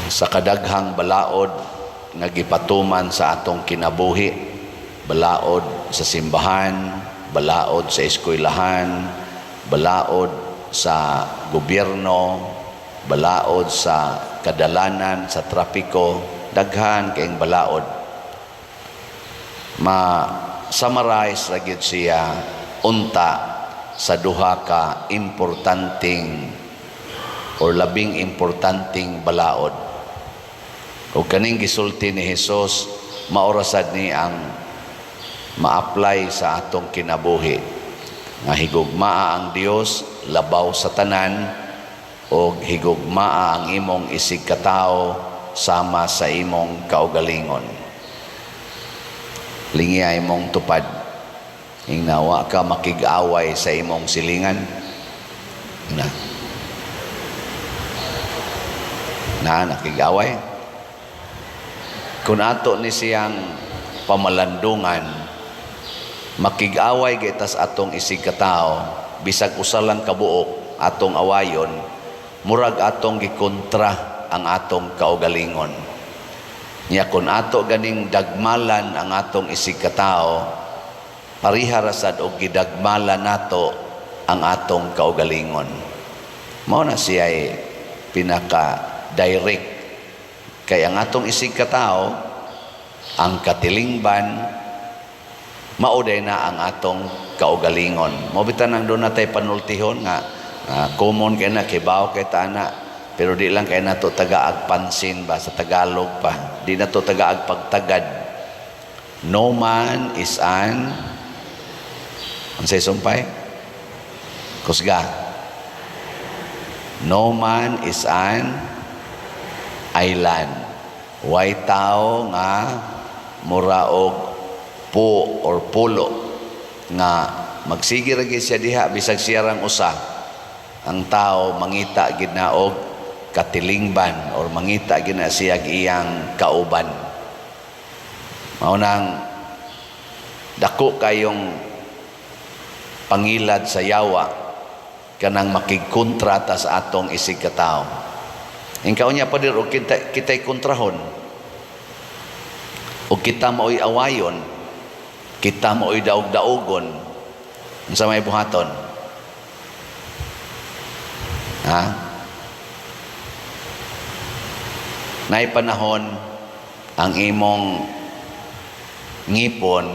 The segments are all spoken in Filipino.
sa kadaghang balaod nga gipatuman sa atong kinabuhi, balaod sa simbahan, balaod sa eskwelahan, balaod sa gobyerno, balaod sa kadalanan, sa trapiko, daghan kayong balaod. Ma-summarize ra gyud siya unta sa duha ka importanteng or labing importanteng balaod. O kaning gisulti ni Jesus, maorasad ni ang ma-apply sa atong kinabuhi. Nga higugmaa ang Dios labaw sa tanan, o higugmaa ang imong isig katao sama sa imong kaugalingon. Lingiya imong tupad. Ingnawa ka makig-away sa imong silingan. Nakig-away. Kung ato ni siyang pamalandungan, makig-away gitas atong isig katao, bisag usa lang kabuok atong awayon, murag atong gikontra ang atong kaugalingon. Nya kung ato ganing dagmalan ang atong isig katao, pariha rasad og gidagmalan nato ang atong kaugalingon. Mao na siya pinaka-direct. Kaya ang atong isig katao, ang katilingban, mauday na ang atong kaugalingon. Mabitan ang doon natay panultihon nga common kay na, kibaw kay tana, pero di lang kay na to taga-agpansin ba sa Tagalog pa. Di na to taga-agpagtagad. No man is an, ang say sumpay? Kusga. No man is an island. Way tao nga muraog po or pulo nga magsige ra gyud siya diha bisag siya rang usa. Ang tao mangita gid na og katilingban or mangita gid na siya iyang kauban. Mao nang dako kayong pangilad sa yawa kanang makigkontrata sa atong isig katao. Ingkaw niya pa din, o kita'y kontrahon, o kita mao'y awayon, kita mao'y daog-daogon, sa may buhaton. Ha? Nay panahon, ang imong ngipon,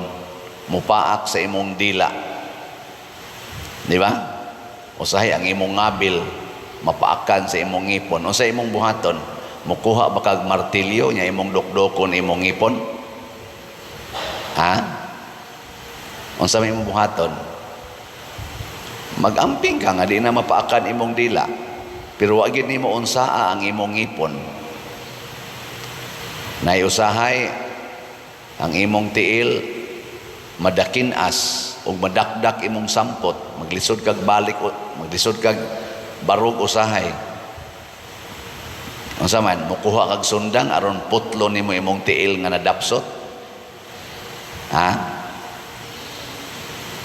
mupaak sa imong dila. Di ba? Usahay ang imong ngabil, mapaakan sa imong ngipon. O sa imong buhaton, mukuha ba kag martilyo nya imong dokdokon imong ngipon? Ha? O sa imong buhaton, magamping ka nga di na mapaakan imong dila, pero wag gid nimo unsaa ang imong ngipon. Naiusahay ang imong tiil madakinas o madakdak imong sampot, maglisod kag balik, maglisod kag barog usahay. Unsa man mukuha kag sundang aron putlo nimo imong tiil nga nadapsot? Ha?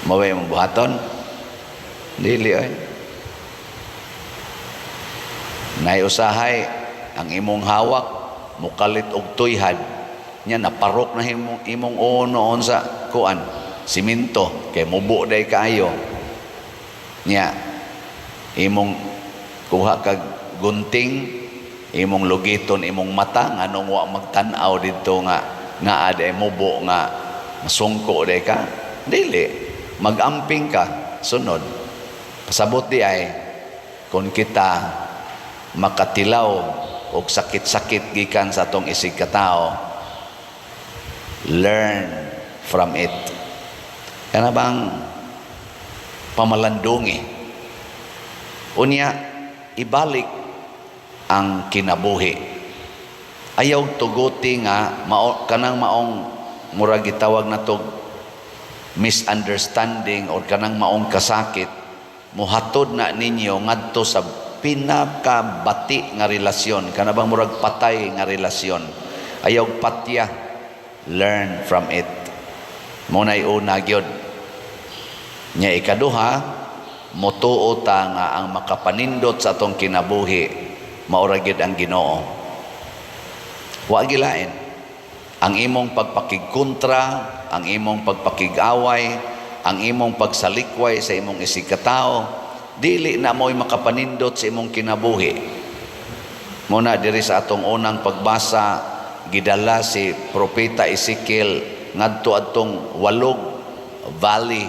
Maway imong buhaton? Dili oy. Nay usahay ang imong hawak mukalit og tuyhad nya naparok na imong unoon sa kuan simento kay mubo day kaayo nya imong kuha kag gunting, imong lugiton imong mata nganong wa magtan-aw didto nga aday mubo nga masungko day ka. Dili, magamping ka sunod. Pasabot di ay kung kita makatilaw og sakit-sakit gikan sa atong isig katao, learn from it. Kana bang pamalandungi? Unya, ibalik ang kinabuhi. Ayaw tuguti nga, kanang maong murag gitawag na to misunderstanding or kanang maong kasakit, muhatod na ninyo ngadto sa pinakabati nga relasyon, kana bang murag patay nga relasyon. Ayaw patya, learn from it. Muna'y una gyud. Nya ikaduha, motuo ta nga ang makapanindot sa atong kinabuhi maura gyud ang Ginoo. Wa gilain. Ang imong pagpakigkontra, ang imong pagpakig-away, ang imong pagsalikway sa imong isigkatao, dili na mo'y makapanindot sa imong kinabuhi. Muna diri sa atong unang pagbasa, gidala si Propeta Ezekiel ngadto atong walog valley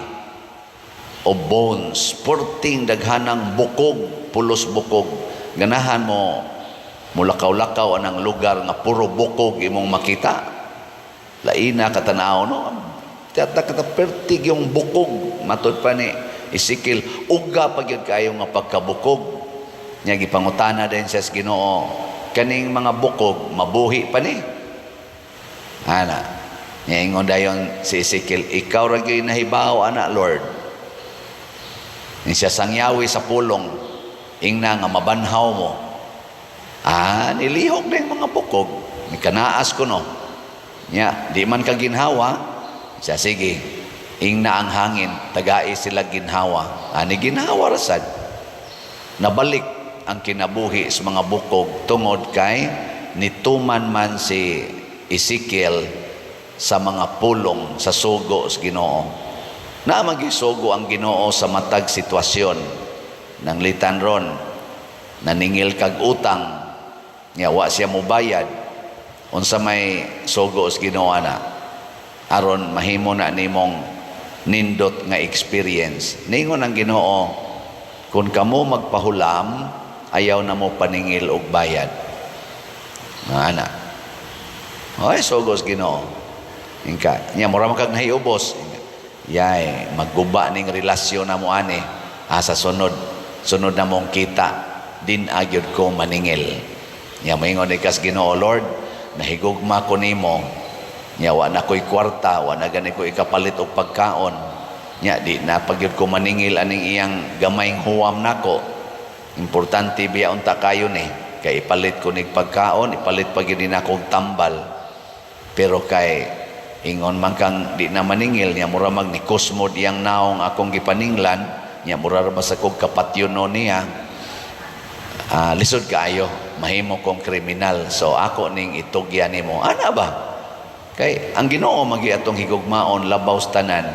o bones, purting daghanang bukog, pulos bukog. Ganahan mo mulakaw-lakaw anang lugar nga puro bukog imong makita. Laina katanaw no. Tiyata katapertig yung bukog. Matod pa ni Ezekiel, uga pa gyud kayo nga pagkabukog. Nya gipangutana din sa Ginoo, kaning mga bukog mabuhi pa ni. Ana. Nya ingon dayon si Ezekiel, ikaw ra gyud nahibaw ana Lord. Ni siya sangyawi sa pulong, ingna nga mabanhaw mo. Nilihok na yung mga bukog. May kanaas ko no. Nya, di man ka ginhawa, siya sige, ingna ang hangin, tagai sila ginhawa. Ni ginhawa rasad. Nabalik ang kinabuhi sa mga bukog tungod kay nituman man si Ezekiel sa mga pulong sa sugo sa Ginoo. Na magisugo ang Ginoo sa matag sitwasyon ng litan ron, naningil kag utang, nga wa siya mobayad, unsa may sugo sa Ginoo na aron mahimo na nimong nindot nga experience. Ningon ang Ginoo, kung kamo magpahulam, ayaw na mo paningil og bayad. Ana. Oy, sugo sa Ginoo. Ingka, nya mura man kag nahiubos. Yay, magguba ning relasyon na mo ani. Sa sunod na mong kita, din agyod ko maningil. Nya moingon ikas Ginoo, Lord, nahigugma ko nimo. Nya wa na ko'y kwarta, wa na gani ko ikapalit og pagkaon. Nya di na pagyud ko maningil aning iyang gamayng huwam nako. Importante biya unta kayo ni, kay ipalit ko nig pagkaon, ipalit pa gyud nako og tambal. Pero kay ingon man kang di na maningil, nya mura mag ni kusmod iyang naong akong gipaninglan, nya mura ra sa kog kapatyono niya. Lisod kaayo, mahimo kong kriminal, so ako ning itugyan nimo. Ana ba? Kay ang Ginoo magi atong higugmaon labaw sa tanan.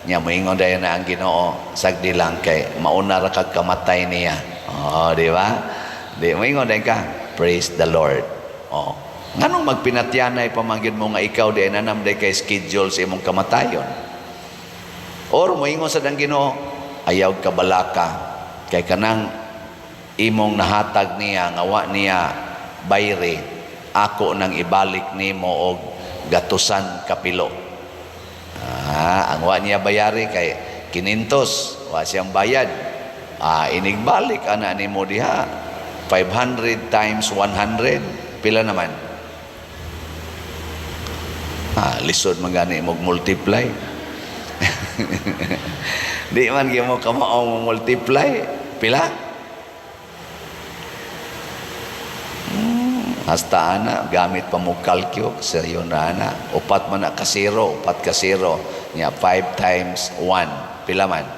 Nya moingon dayon na ang Ginoo sagdi lang kay mauna ra kag kamatay niya. Di ba? Di moingon dayon ka, praise the Lord. Nganong magpinatyanay pamanggid mo nga ikaw di nanam day kay schedule sa imong kamatayon? Or moingon sa dang Ginoo, ayaw ka balaka kay kanang imong nahatag niya nga wa niya bayre, ako nang ibalik nimo og gatusan kapilo. Ang wa niya bayari kay 500, wa siyang bayad. Inigbalik ana nimo diha 500 times 100, pila naman? Lisod man gani mo multiply. Di man gyud mo kamaong multiply, pila? Hasta ana gamit pa mo kalkyo sa iyo na ana. Upat man na kasiro, upat kasiro. Nya 5 times 1, pila man?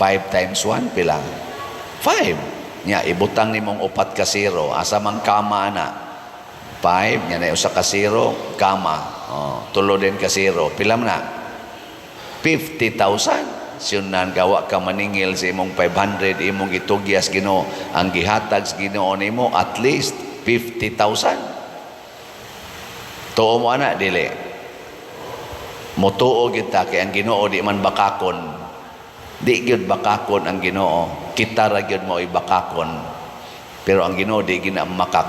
5 times 1, pila? 5. Nya ibutang nimong upat kasiro, asa man kama ana? 5, nya na usa kasiro, kama. Tulo din kasiro, pila man na? 50,000. Siunan gawa ka maningil sa imong 500 imong itugyas Ginoo, ang gihatag sa Ginoo nimo at least 50,000. Tuo mo ana dili. Motuo kita kay ang Ginoo di man bakakon. Di gyud bakakon ang Ginoo. Kita ra gyud mo ibakakon. Pero ang Ginoo di gina makak.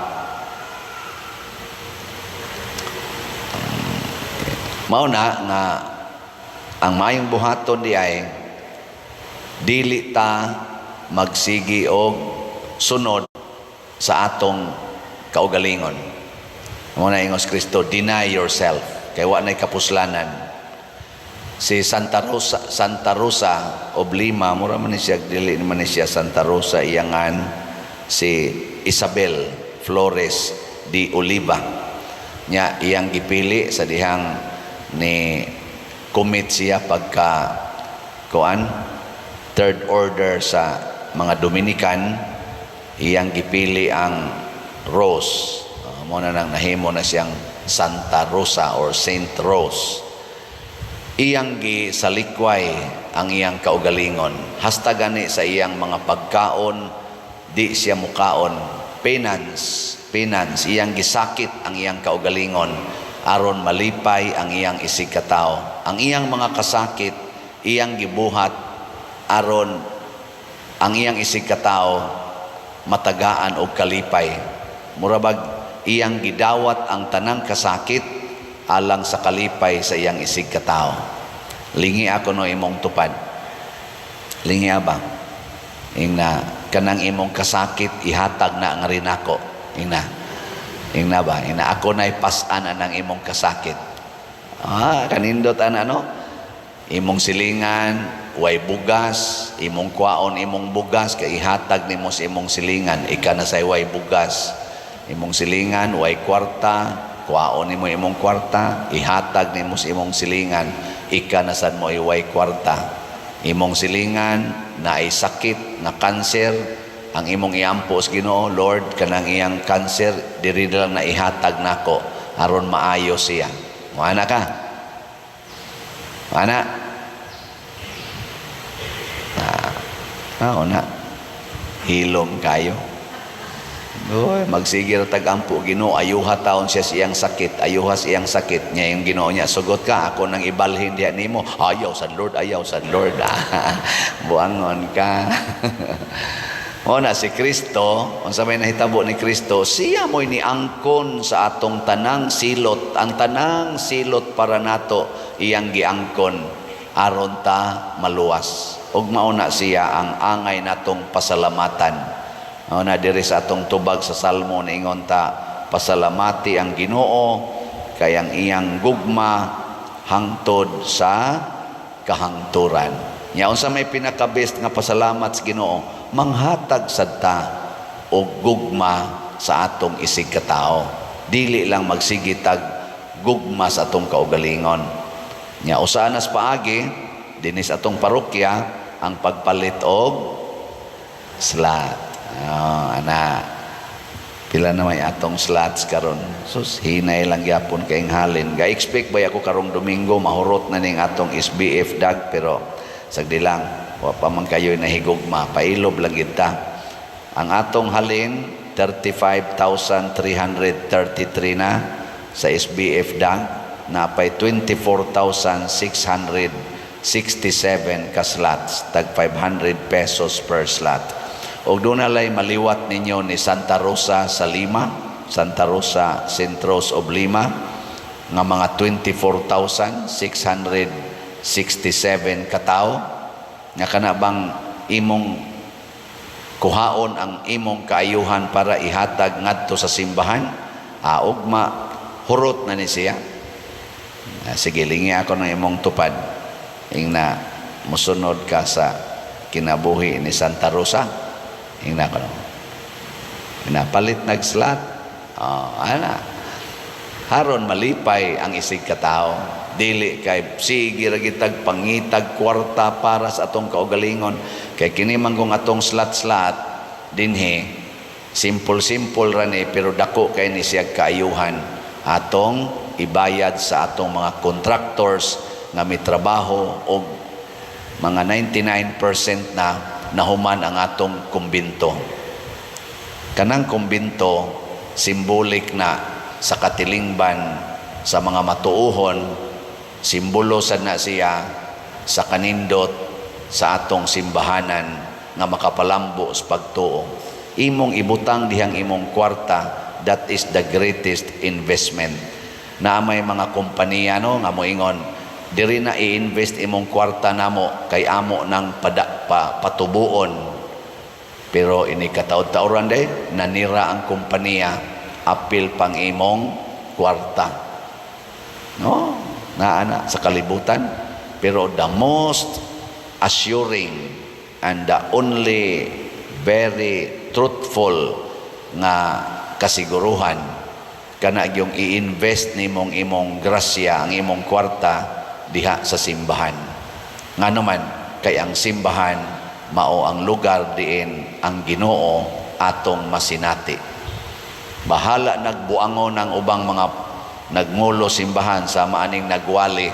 Mao na nga ang mayong buhaton di ay dili ta magsigi og sunod sa atong kaugalingon. Muna ingos Kristo, deny yourself kay wa nay kapuslanan. Si Santa Rosa of Lima, mura man siya, dili man siya Santa Rosa, iyangan si Isabel Flores de Oliva. Nya iyang gipili sa dihang ni commit siya pagka third order sa mga Dominican. Iyang gipili ang rose. Amo na nang nahimo na siyang Santa Rosa or Saint Rose. Iyang gi sa likway ang iyang kaugalingon. Hasta gani sa iyang mga pagkaon, di siya mukaon. Penance, iyang gisakit ang iyang kaugalingon aron malipay ang iyang isig katao. Ang iyang mga kasakit, iyang gibuhat aron ang iyang isig katao matagaan og kalipay. Murabag iyang gidawat ang tanang kasakit alang sa kalipay sa iyang isig katao. Lingi ako no imong tupad. Lingi ba? Ingna kanang imong kasakit ihatag na ang rinako. Ingna ba? Ingna ako na ipasan ang imong kasakit. Kanindot ano? Imong silingan, way bugas, imong kwaon imong bugas, kay ihatag nimo sa imong silingan, ika na say way bugas. Imong silingan, way kwarta, kwaon nimo imong kwarta, ihatag nimo sa imong silingan, ika na sad mo way kwarta. Imong silingan, na ay sakit, na kanser, ang imong iampo sa Ginoo, Lord, kanang iyang kanser, diri na lang na ihatag nako, aron maayo siya. Mana ka? Mana? Na hilom kayo. Magsigir tagampo Ginoo, ayuha taon siya siyang sakit, ayuha siyang sakit niya yung Ginoo niya. Sugot ka, ako nang ibalhin diya nimo. Ayaw sa Lord. Buangon ka. Na si Kristo, unsa may nahitabo ni Kristo, siya mo'y niangkon sa atong tanang silot. Ang tanang silot para nato iyang giangkon aron ta maluwas. Ug mauna siya ang angay natong pasalamatan. Na diri sa atong tubag sa Salmo niingon ta, pasalamati ang Ginoo kay ang iyang gugma hangtod sa kahangturan. Nya unsa may pinaka-best nga pasalamat sa Ginoo, manghatag sad ta og gugma sa atong isig katao. Dili lang magsigitag gugma sa atong kaugalingon. Nya usanas paagi dinis atong parokya ang pagpalit og slat. Pila na may atong slots karon. Sus, hinay lang yapon kay halin. Ga-expect ba ako karong Domingo mahurot na ning atong SBF dag, pero sagdi lang wa pa man kayo nahigugma, pailob lang kita. Ang atong halin 35,333 na sa SBF dag, na pay 24,667 ka slots, tag 500 pesos per slot. O doon nalay maliwat ninyo ni Santa Rosa sa Lima, Santa Rosa Centros of Lima, nga mga 24,667 katao, nga kanabang imong kuhaon ang imong kaayuhan para ihatag ngadto sa simbahan, ugma hurot na ni siya. Sige, lingi ako ng imong tupad, ingna musunod ka sa kinabuhi ni Santa Rosa. Ingna ko no. Palit nagslat. Haron malipay ang isig katao. Dili kay sige ra gitag pangitag kwarta para sa atong kaugalingon. Kay kini man kung atong slat-slat dinhi, simple ra ni pero dako kay ni siya kaayuhan atong ibayad sa atong mga contractors nga mitrabaho og mga 99% na nahuman ang atong kumbinto. Kanang kumbinto, simbolik na sa katilingban sa mga matuuhon, simbolo sad na siya sa kanindot sa atong simbahanan nga makapalambo sa pagtuo. Imong ibutang dihang imong kwarta, that is the greatest investment. Na may mga kompanya nga moingon, diri na i-invest imong kwarta namo kay amo ng patubuon. Pero ini kataod-taoran day, nanira ang kompanya, apil pang imong kwarta. No? Naana sa kalibutan. Pero the most assuring and the only very truthful nga kasiguruhan kana yung i-invest nimong imong grasya, ang imong kwarta diha sa simbahan. Nga naman, kay ang simbahan mao ang lugar diin ang Ginoo atong masinati. Bahala nagbuangon ng ubang mga nagmulo simbahan sa maaning nagwali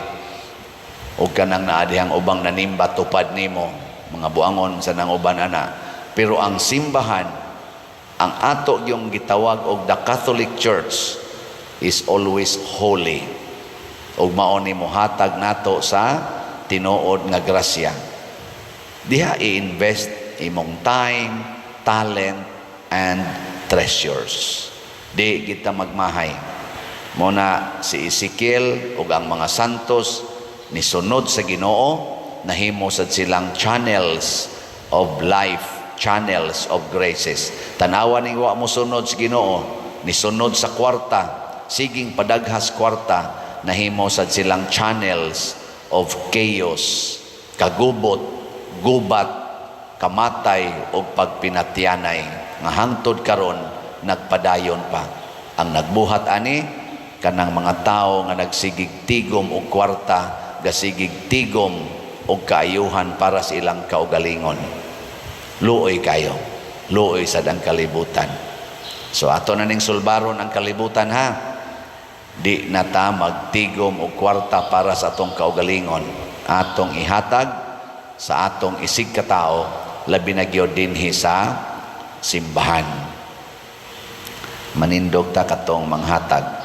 o kanang naadihang ubang nanimba tupad nimo, mga buangon sa nang uban ana. Pero ang simbahan, ang ato yung gitawag og the Catholic Church is always holy. Ug mao ni mohatag nato sa tinuod nga grasya. Diha i-invest imong time, talent, and treasures. Di kita magmahay. Muna si Ezekiel ug ang mga santos ni sunod sa Ginoo, nahimo sad silang channels of life, channels of graces. Tanawan ning wa mo sunod sa Ginoo, ni sunod sa kwarta, siging padaghas kwarta, nahimo sad silang channels of chaos, kagubot, gubat, kamatay o pagpinatyanay nga hangtod karon nagpadayon pa. Ang nagbuhat ani kanang mga tao nga nagsigig tigom og kwarta, gasigig tigom og kaayuhan para sa ilang kaugalingon. Luoy kayo, luoy sad ang kalibutan. So ato na ning sulbaron ang kalibutan ha. Di na ta magtigom og kwarta para sa atong kaugalingon. Atong ihatag sa atong isig katao, labi na gyud dinhi sa simbahan. Manindog ta katong manghatag